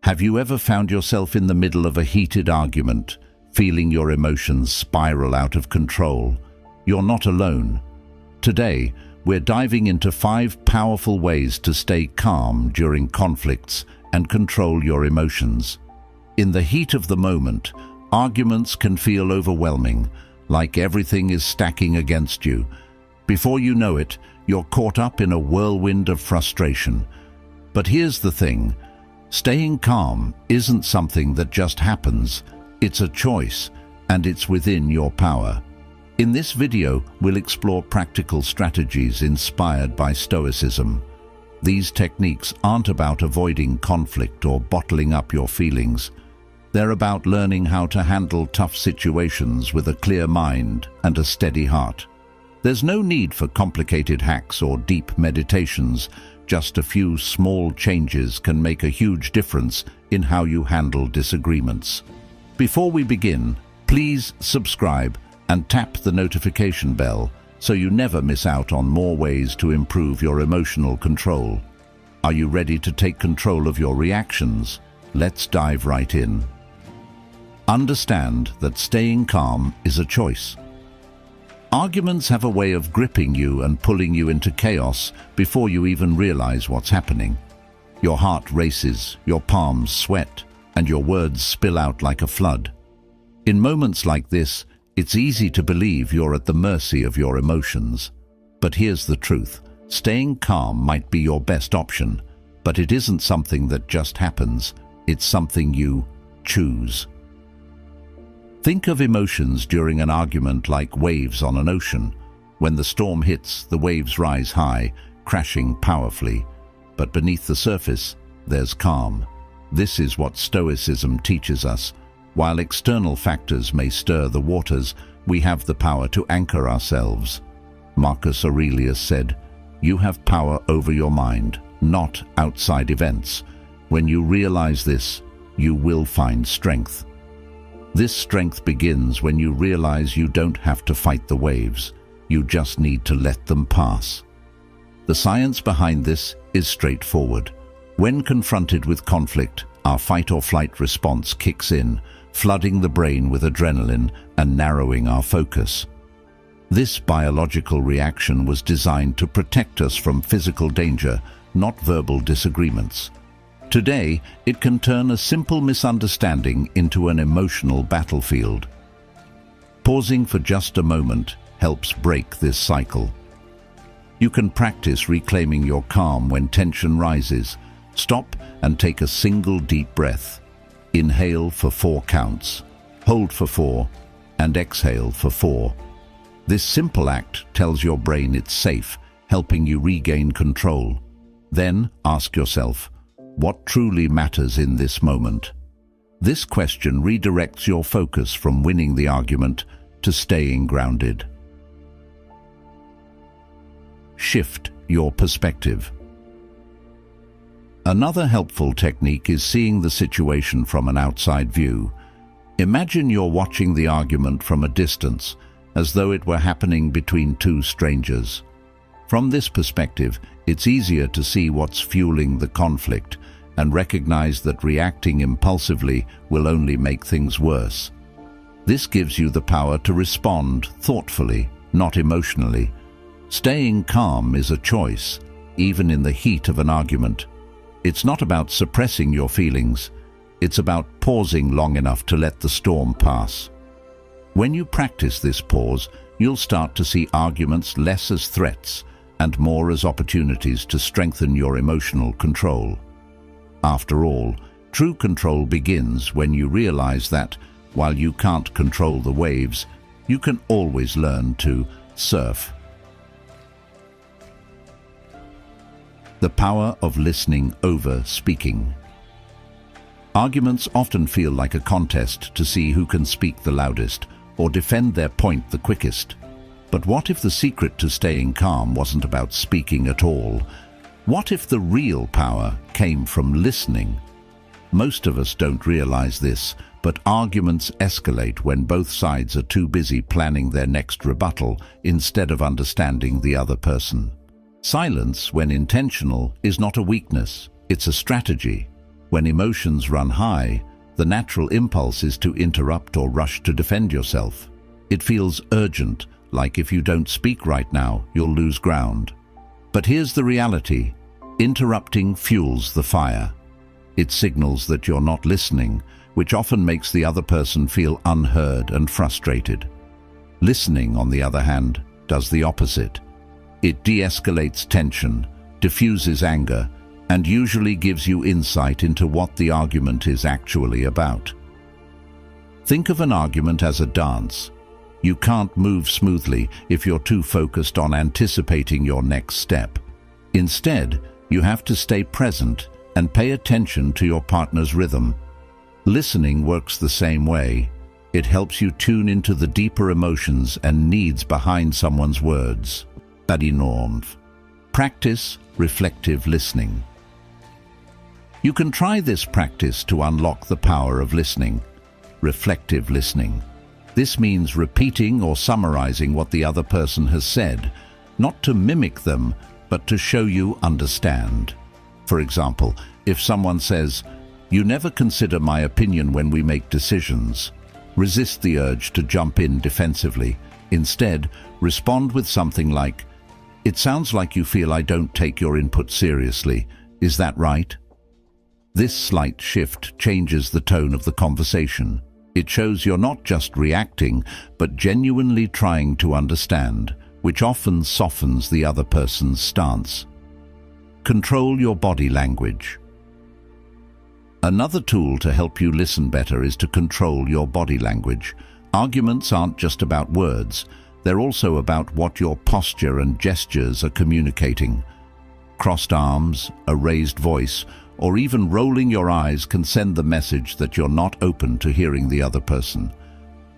Have you ever found yourself in the middle of a heated argument, feeling your emotions spiral out of control? You're not alone. Today, we're diving into 5 powerful ways to stay calm during conflicts and control your emotions. In the heat of the moment, arguments can feel overwhelming, like everything is stacking against you. Before you know it, you're caught up in a whirlwind of frustration. But here's the thing. Staying calm isn't something that just happens. It's a choice, and it's within your power. In this video, we'll explore practical strategies inspired by Stoicism. These techniques aren't about avoiding conflict or bottling up your feelings. They're about learning how to handle tough situations with a clear mind and a steady heart. There's no need for complicated hacks or deep meditations. Just a few small changes can make a huge difference in how you handle disagreements. Before we begin, please subscribe and tap the notification bell so you never miss out on more ways to improve your emotional control. Are you ready to take control of your reactions? Let's dive right in. Understand that staying calm is a choice. Arguments have a way of gripping you and pulling you into chaos before you even realize what's happening. Your heart races, your palms sweat, and your words spill out like a flood. In moments like this, it's easy to believe you're at the mercy of your emotions. But here's the truth. Staying calm might be your best option, but it isn't something that just happens. It's something you choose. Think of emotions during an argument like waves on an ocean. When the storm hits, the waves rise high, crashing powerfully. But beneath the surface, there's calm. This is what Stoicism teaches us. While external factors may stir the waters, we have the power to anchor ourselves. Marcus Aurelius said, "You have power over your mind, not outside events. When you realize this, you will find strength." This strength begins when you realize you don't have to fight the waves. You just need to let them pass. The science behind this is straightforward. When confronted with conflict, our fight-or-flight response kicks in, flooding the brain with adrenaline and narrowing our focus. This biological reaction was designed to protect us from physical danger, not verbal disagreements. Today, it can turn a simple misunderstanding into an emotional battlefield. Pausing for just a moment helps break this cycle. You can practice reclaiming your calm when tension rises. Stop and take a single deep breath. Inhale for 4 counts, hold for 4, and exhale for 4. This simple act tells your brain it's safe, helping you regain control. Then ask yourself, what truly matters in this moment? This question redirects your focus from winning the argument to staying grounded. Shift your perspective. Another helpful technique is seeing the situation from an outside view. Imagine you're watching the argument from a distance, as though it were happening between 2 strangers. From this perspective, it's easier to see what's fueling the conflict and recognize that reacting impulsively will only make things worse. This gives you the power to respond thoughtfully, not emotionally. Staying calm is a choice, even in the heat of an argument. It's not about suppressing your feelings. It's about pausing long enough to let the storm pass. When you practice this pause, you'll start to see arguments less as threats and more as opportunities to strengthen your emotional control. After all, true control begins when you realize that, while you can't control the waves, you can always learn to surf. The power of listening over speaking. Arguments often feel like a contest to see who can speak the loudest or defend their point the quickest. But what if the secret to staying calm wasn't about speaking at all? What if the real power came from listening? Most of us don't realize this, but arguments escalate when both sides are too busy planning their next rebuttal instead of understanding the other person. Silence, when intentional, is not a weakness, it's a strategy. When emotions run high, the natural impulse is to interrupt or rush to defend yourself. It feels urgent, like if you don't speak right now, you'll lose ground. But here's the reality. Interrupting fuels the fire. It signals that you're not listening, which often makes the other person feel unheard and frustrated. Listening, on the other hand, does the opposite. It de-escalates tension, diffuses anger, and usually gives you insight into what the argument is actually about. Think of an argument as a dance. You can't move smoothly if you're too focused on anticipating your next step. Instead, you have to stay present and pay attention to your partner's rhythm. Listening works the same way. It helps you tune into the deeper emotions and needs behind someone's words. Practice reflective listening. You can try this practice to unlock the power of listening. Reflective listening. This means repeating or summarizing what the other person has said, not to mimic them, but to show you understand. For example, if someone says, "You never consider my opinion when we make decisions," resist the urge to jump in defensively. Instead, respond with something like, "It sounds like you feel I don't take your input seriously. Is that right?" This slight shift changes the tone of the conversation. It shows you're not just reacting, but genuinely trying to understand, which often softens the other person's stance. Control your body language. Another tool to help you listen better is to control your body language. Arguments aren't just about words, they're also about what your posture and gestures are communicating. Crossed arms, a raised voice, or even rolling your eyes can send the message that you're not open to hearing the other person.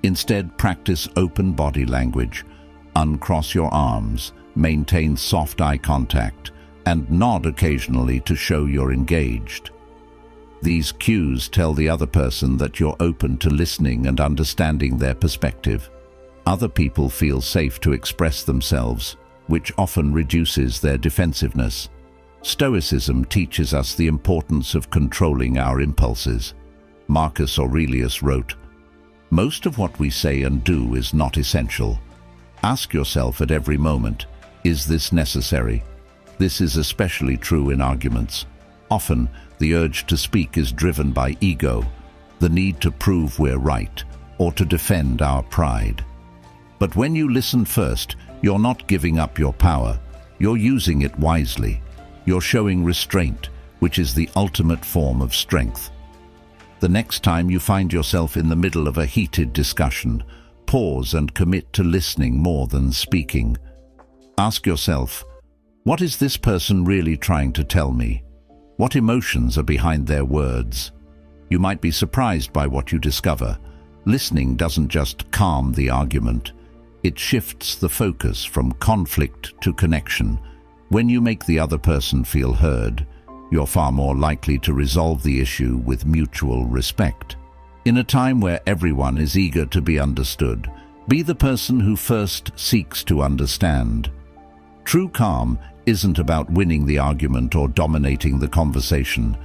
Instead, practice open body language. Uncross your arms, maintain soft eye contact, and nod occasionally to show you're engaged. These cues tell the other person that you're open to listening and understanding their perspective. Other people feel safe to express themselves, which often reduces their defensiveness. Stoicism teaches us the importance of controlling our impulses. Marcus Aurelius wrote, "Most of what we say and do is not essential. Ask yourself at every moment, is this necessary?" This is especially true in arguments. Often, the urge to speak is driven by ego, the need to prove we're right, or to defend our pride. But when you listen first, you're not giving up your power, you're using it wisely. You're showing restraint, which is the ultimate form of strength. The next time you find yourself in the middle of a heated discussion, pause and commit to listening more than speaking. Ask yourself, what is this person really trying to tell me? What emotions are behind their words? You might be surprised by what you discover. Listening doesn't just calm the argument. It shifts the focus from conflict to connection. When you make the other person feel heard, you're far more likely to resolve the issue with mutual respect. In a time where everyone is eager to be understood, be the person who first seeks to understand. True calm isn't about winning the argument or dominating the conversation.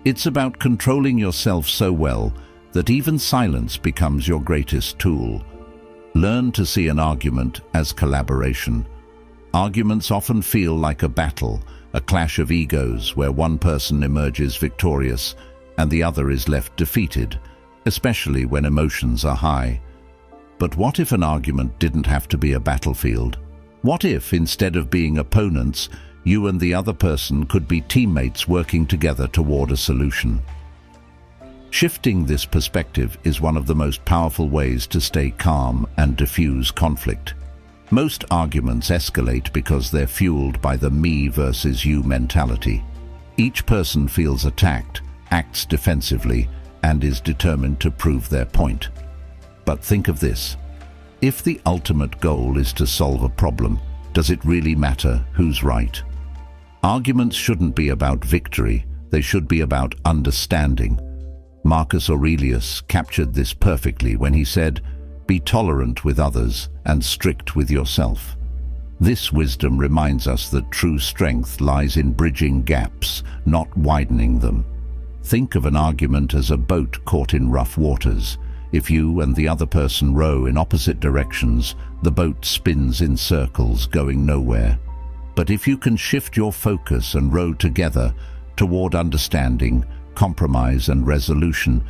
It's about controlling yourself so well that even silence becomes your greatest tool. Learn to see an argument as collaboration. Arguments often feel like a battle, a clash of egos where one person emerges victorious and the other is left defeated, especially when emotions are high. But what if an argument didn't have to be a battlefield? What if, instead of being opponents, you and the other person could be teammates working together toward a solution? Shifting this perspective is one of the most powerful ways to stay calm and diffuse conflict. Most arguments escalate because they're fueled by the me versus you mentality. Each person feels attacked, acts defensively, and is determined to prove their point. But think of this. If the ultimate goal is to solve a problem, does it really matter who's right? Arguments shouldn't be about victory, they should be about understanding. Marcus Aurelius captured this perfectly when he said, "Be tolerant with others and strict with yourself." This wisdom reminds us that true strength lies in bridging gaps, not widening them. Think of an argument as a boat caught in rough waters. If you and the other person row in opposite directions, the boat spins in circles, going nowhere. But if you can shift your focus and row together toward understanding, compromise and resolution,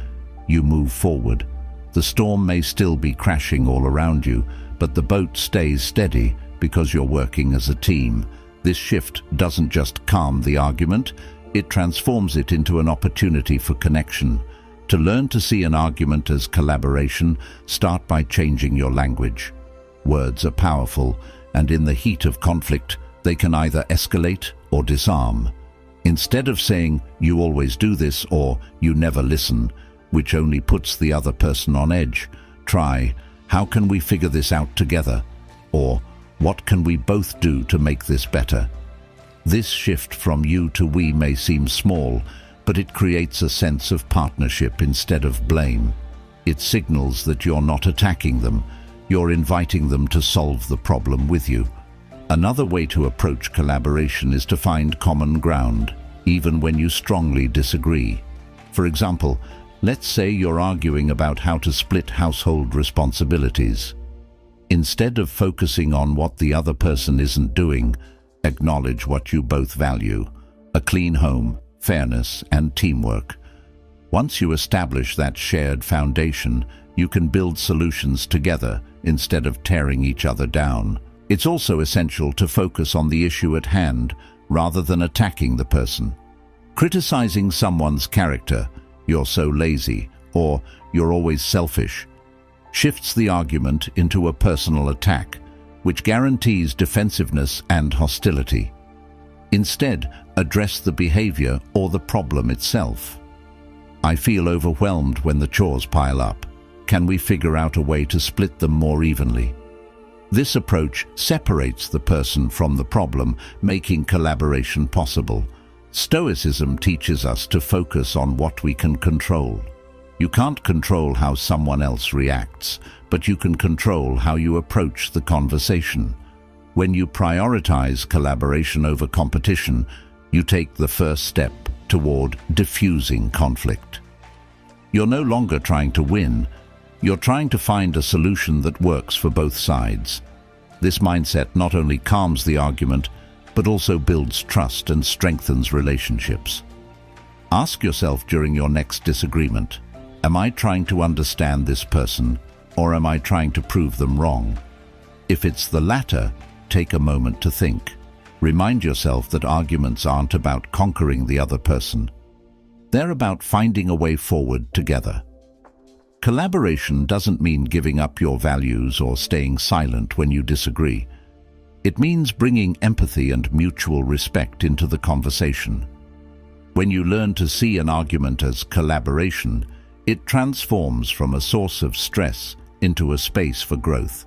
you move forward. The storm may still be crashing all around you, but the boat stays steady because you're working as a team. This shift doesn't just calm the argument, it transforms it into an opportunity for connection. To learn to see an argument as collaboration, start by changing your language. Words are powerful, and in the heat of conflict, they can either escalate or disarm. Instead of saying, "You always do this," or "You never listen," which only puts the other person on edge, try, "How can we figure this out together?" Or, "What can we both do to make this better?" This shift from you to we may seem small, but it creates a sense of partnership instead of blame. It signals that you're not attacking them, you're inviting them to solve the problem with you. Another way to approach collaboration is to find common ground, even when you strongly disagree. For example, let's say you're arguing about how to split household responsibilities. Instead of focusing on what the other person isn't doing, acknowledge what you both value: a clean home, fairness, and teamwork. Once you establish that shared foundation, you can build solutions together instead of tearing each other down. It's also essential to focus on the issue at hand rather than attacking the person. Criticizing someone's character, "You're so lazy," or "You're always selfish," shifts the argument into a personal attack, which guarantees defensiveness and hostility. Instead, address the behavior or the problem itself. "I feel overwhelmed when the chores pile up. Can we figure out a way to split them more evenly?" This approach separates the person from the problem, making collaboration possible. Stoicism teaches us to focus on what we can control. You can't control how someone else reacts, but you can control how you approach the conversation. When you prioritize collaboration over competition, you take the first step toward diffusing conflict. You're no longer trying to win, you're trying to find a solution that works for both sides. This mindset not only calms the argument, but also builds trust and strengthens relationships. Ask yourself during your next disagreement, am I trying to understand this person, or am I trying to prove them wrong? If it's the latter, take a moment to think. Remind yourself that arguments aren't about conquering the other person. They're about finding a way forward together. Collaboration doesn't mean giving up your values or staying silent when you disagree. It means bringing empathy and mutual respect into the conversation. When you learn to see an argument as collaboration, it transforms from a source of stress into a space for growth.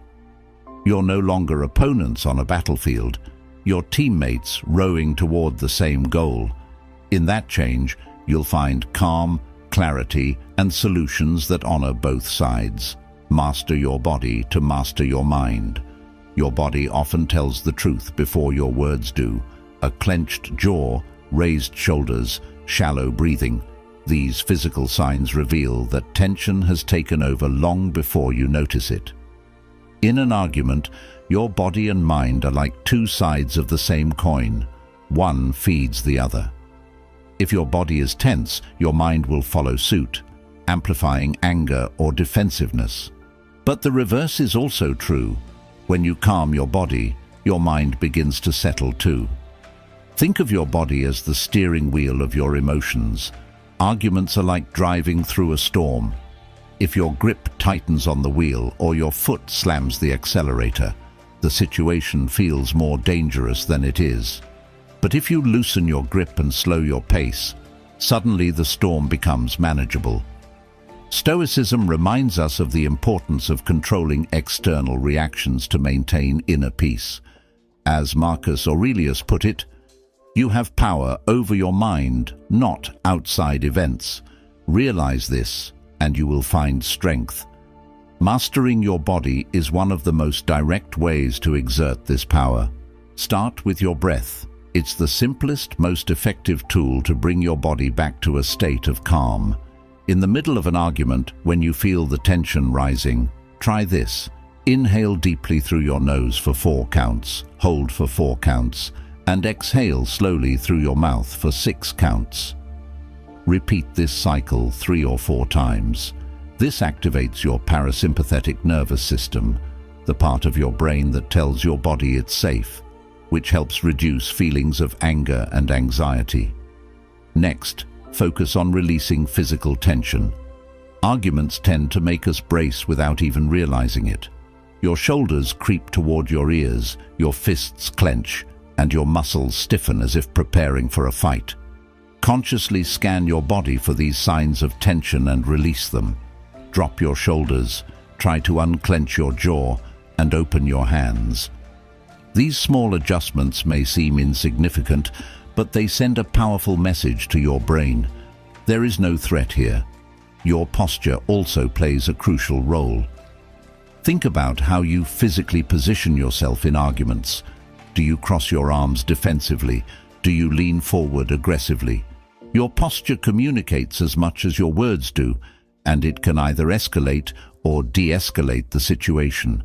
You're no longer opponents on a battlefield, you're teammates rowing toward the same goal. In that change, you'll find calm, clarity, and solutions that honor both sides. Master your body to master your mind. Your body often tells the truth before your words do. A clenched jaw, raised shoulders, shallow breathing. These physical signs reveal that tension has taken over long before you notice it. In an argument, your body and mind are like two sides of the same coin. One feeds the other. If your body is tense, your mind will follow suit, amplifying anger or defensiveness. But the reverse is also true. When you calm your body, your mind begins to settle too. Think of your body as the steering wheel of your emotions. Arguments are like driving through a storm. If your grip tightens on the wheel or your foot slams the accelerator, the situation feels more dangerous than it is. But if you loosen your grip and slow your pace, suddenly the storm becomes manageable. Stoicism reminds us of the importance of controlling external reactions to maintain inner peace. As Marcus Aurelius put it, you have power over your mind, not outside events. Realize this, and you will find strength. Mastering your body is one of the most direct ways to exert this power. Start with your breath. It's the simplest, most effective tool to bring your body back to a state of calm. In the middle of an argument, when you feel the tension rising, try this. Inhale deeply through your nose for 4 counts, hold for 4 counts, and exhale slowly through your mouth for 6 counts. Repeat this cycle 3 or 4 times. This activates your parasympathetic nervous system, the part of your brain that tells your body it's safe, which helps reduce feelings of anger and anxiety. Next, focus on releasing physical tension. Arguments tend to make us brace without even realizing it. Your shoulders creep toward your ears, your fists clench, and your muscles stiffen as if preparing for a fight. Consciously scan your body for these signs of tension and release them. Drop your shoulders, try to unclench your jaw, and open your hands. These small adjustments may seem insignificant, but they send a powerful message to your brain. There is no threat here. Your posture also plays a crucial role. Think about how you physically position yourself in arguments. Do you cross your arms defensively? Do you lean forward aggressively? Your posture communicates as much as your words do, and it can either escalate or de-escalate the situation.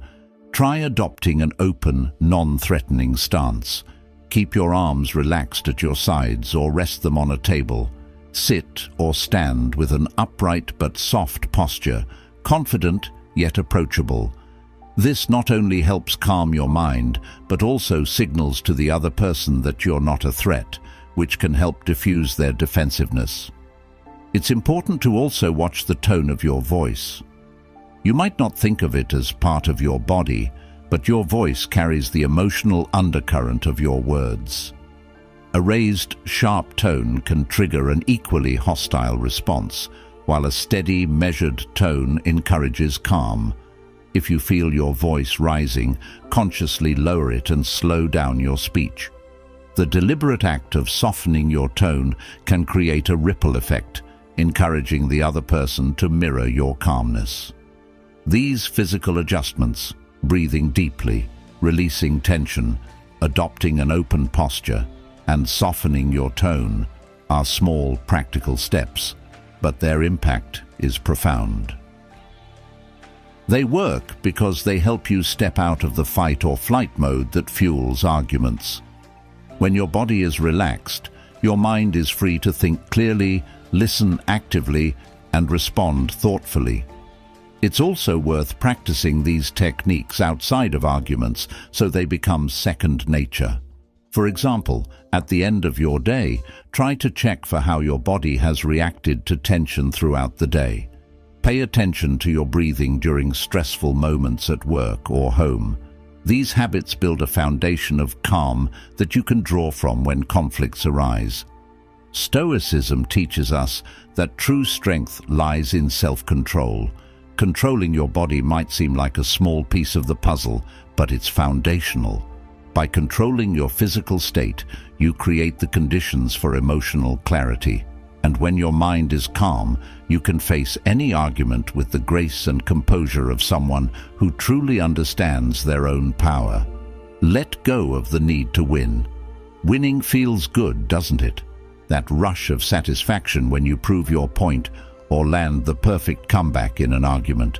Try adopting an open, non-threatening stance. Keep your arms relaxed at your sides or rest them on a table. Sit or stand with an upright but soft posture, confident yet approachable. This not only helps calm your mind, but also signals to the other person that you're not a threat, which can help diffuse their defensiveness. It's important to also watch the tone of your voice. You might not think of it as part of your body, but your voice carries the emotional undercurrent of your words. A raised, sharp tone can trigger an equally hostile response, while a steady, measured tone encourages calm. If you feel your voice rising, consciously lower it and slow down your speech. The deliberate act of softening your tone can create a ripple effect, encouraging the other person to mirror your calmness. These physical adjustments, breathing deeply, releasing tension, adopting an open posture, and softening your tone, are small, practical steps, but their impact is profound. They work because they help you step out of the fight or flight mode that fuels arguments. When your body is relaxed, your mind is free to think clearly, listen actively, and respond thoughtfully. It's also worth practicing these techniques outside of arguments so they become second nature. For example, at the end of your day, try to check for how your body has reacted to tension throughout the day. Pay attention to your breathing during stressful moments at work or home. These habits build a foundation of calm that you can draw from when conflicts arise. Stoicism teaches us that true strength lies in self-control. Controlling your body might seem like a small piece of the puzzle, but it's foundational. By controlling your physical state, you create the conditions for emotional clarity. And when your mind is calm, you can face any argument with the grace and composure of someone who truly understands their own power. Let go of the need to win. Winning feels good, doesn't it? That rush of satisfaction when you prove your point or land the perfect comeback in an argument.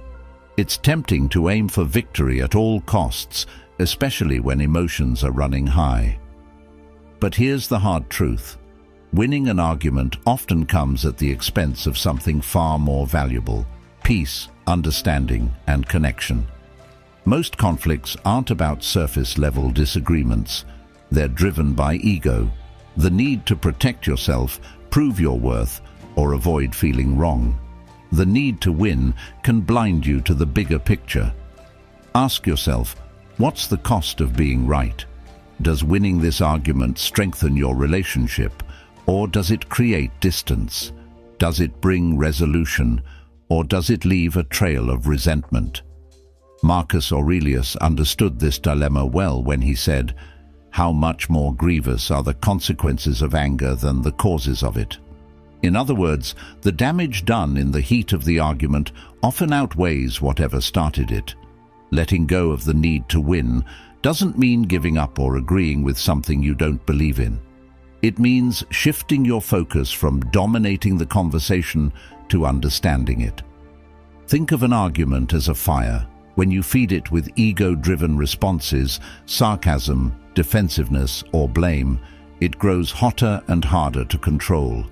It's tempting to aim for victory at all costs, especially when emotions are running high. But here's the hard truth. Winning an argument often comes at the expense of something far more valuable: peace, understanding, and connection. Most conflicts aren't about surface-level disagreements. They're driven by ego, the need to protect yourself, prove your worth, or avoid feeling wrong. The need to win can blind you to the bigger picture. Ask yourself, what's the cost of being right? Does winning this argument strengthen your relationship, or does it create distance? Does it bring resolution, or does it leave a trail of resentment? Marcus Aurelius understood this dilemma well when he said, "How much more grievous are the consequences of anger than the causes of it?" In other words, the damage done in the heat of the argument often outweighs whatever started it. Letting go of the need to win doesn't mean giving up or agreeing with something you don't believe in. It means shifting your focus from dominating the conversation to understanding it. Think of an argument as a fire. When you feed it with ego-driven responses, sarcasm, defensiveness, or blame, it grows hotter and harder to control.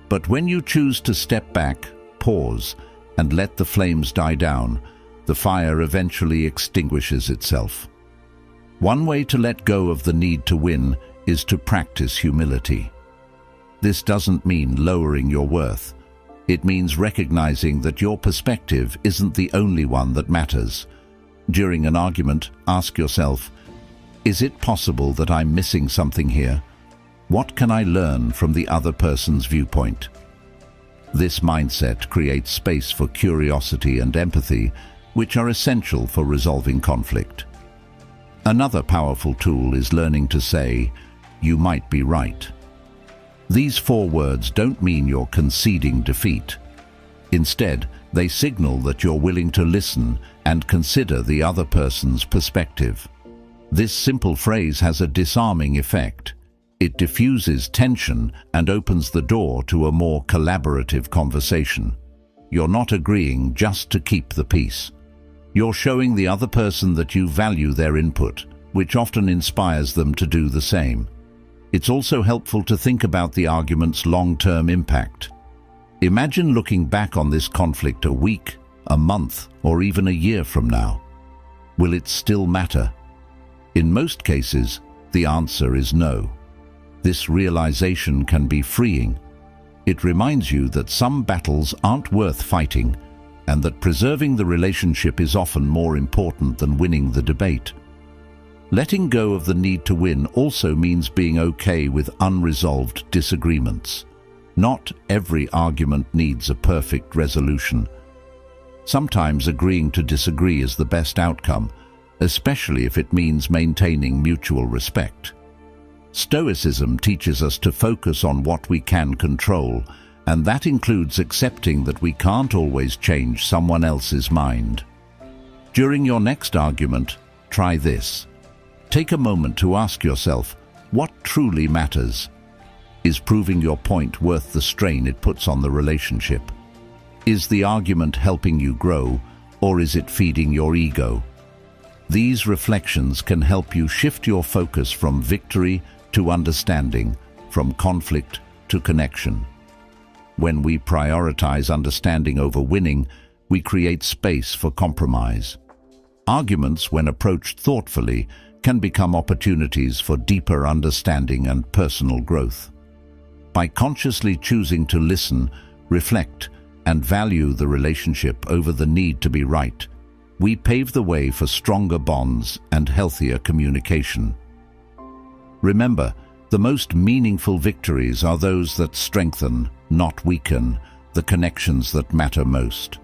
But when you choose to step back, pause, and let the flames die down, the fire eventually extinguishes itself. One way to let go of the need to win is to practice humility. This doesn't mean lowering your worth. It means recognizing that your perspective isn't the only one that matters. During an argument, ask yourself, is it possible that I'm missing something here? What can I learn from the other person's viewpoint? This mindset creates space for curiosity and empathy, which are essential for resolving conflict. Another powerful tool is learning to say, "You might be right." These 4 words don't mean you're conceding defeat. Instead, they signal that you're willing to listen and consider the other person's perspective. This simple phrase has a disarming effect. It diffuses tension and opens the door to a more collaborative conversation. You're not agreeing just to keep the peace. You're showing the other person that you value their input, which often inspires them to do the same. It's also helpful to think about the argument's long-term impact. Imagine looking back on this conflict a week, a month, or even a year from now. Will it still matter? In most cases, the answer is no. This realization can be freeing. It reminds you that some battles aren't worth fighting, and that preserving the relationship is often more important than winning the debate. Letting go of the need to win also means being okay with unresolved disagreements. Not every argument needs a perfect resolution. Sometimes agreeing to disagree is the best outcome, especially if it means maintaining mutual respect. Stoicism teaches us to focus on what we can control, and that includes accepting that we can't always change someone else's mind. During your next argument, try this. Take a moment to ask yourself, what truly matters? Is proving your point worth the strain it puts on the relationship? Is the argument helping you grow, or is it feeding your ego? These reflections can help you shift your focus from victory to understanding, from conflict to connection. When we prioritize understanding over winning, we create space for compromise. Arguments, when approached thoughtfully, can become opportunities for deeper understanding and personal growth. By consciously choosing to listen, reflect, and value the relationship over the need to be right, we pave the way for stronger bonds and healthier communication. Remember, the most meaningful victories are those that strengthen, not weaken, the connections that matter most.